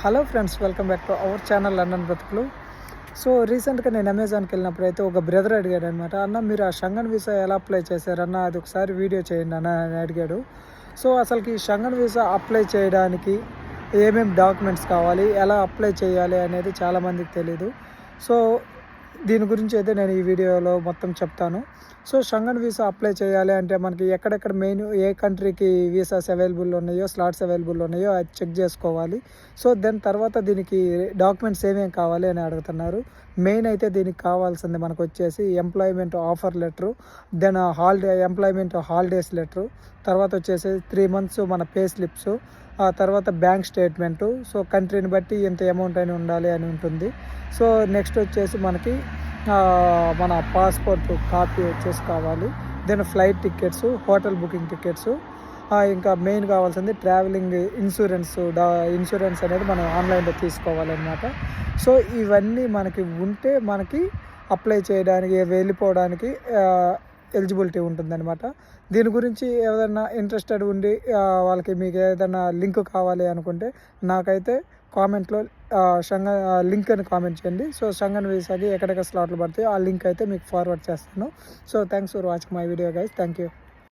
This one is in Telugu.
Hello friends, welcome back to our channel London బ్రతుకులు. సో రీసెంట్గా నేను అమెజాన్కి వెళ్ళినప్పుడు అయితే ఒక బ్రదర్ అడిగాడు అనమాట, అన్న మీరు ఆ షంగన్ వీసా ఎలా అప్లై చేశారన్న, అది ఒకసారి వీడియో చేయండి అన్న అని అడిగాడు. సో అసలుకి ఈ షంగన్ వీసా అప్లై చేయడానికి ఏమేమి డాక్యుమెంట్స్ కావాలి, ఎలా అప్లై చేయాలి అనేది చాలామందికి తెలీదు. సో దీని గురించి అయితే నేను ఈ వీడియోలో మొత్తం చెప్తాను. సో షంగన్ వీసా అప్లై చేయాలి అంటే మనకి ఎక్కడెక్కడ మెయిన్ ఏ కంట్రీకి వీసాస్ అవైలబుల్ ఉన్నాయో, స్లాట్స్ అవైలబుల్ ఉన్నాయో అది చెక్ చేసుకోవాలి. సో దాని తర్వాత దీనికి డాక్యుమెంట్స్ ఏమేమి కావాలి అని అడుగుతున్నారు. మెయిన్ అయితే దీనికి కావాల్సింది మనకు వచ్చేసి employment offer letter, then employment holidays letter, తర్వాత వచ్చేసి 3 months మన పే స్లిప్స్, ఆ తర్వాత బ్యాంక్ స్టేట్మెంటు. సో కంట్రీని బట్టి ఇంత అమౌంట్ అని ఉండాలి అని ఉంటుంది. సో నెక్స్ట్ వచ్చేసి మనకి మన పాస్పోర్ట్ కాపీ వచ్చేసి కావాలి. Then flight tickets, hotel booking tickets, ఇంకా మెయిన్ కావాల్సింది ట్రావెలింగ్ ఇన్సూరెన్స్ అనేది మనం ఆన్లైన్లో తీసుకోవాలన్నమాట. సో ఇవన్నీ మనకి ఉంటే మనకి అప్లై చేయడానికి, వెళ్ళిపోవడానికి ఎలిజిబిలిటీ ఉంటుందన్నమాట. దీని గురించి ఏదైనా ఇంట్రెస్టెడ్ ఉండి వాళ్ళకి మీకు ఏదైనా లింక్ కావాలి అనుకుంటే నాకైతే కామెంట్లో లింక్ అని కామెంట్ చేయండి. సో షంగన్ వీసాకి ఎక్కడెక్కడ స్లాట్లు పడతాయో ఆ లింక్ అయితే మీకు ఫార్వర్డ్ చేస్తాను. So thanks for watching my video guys. Thank you.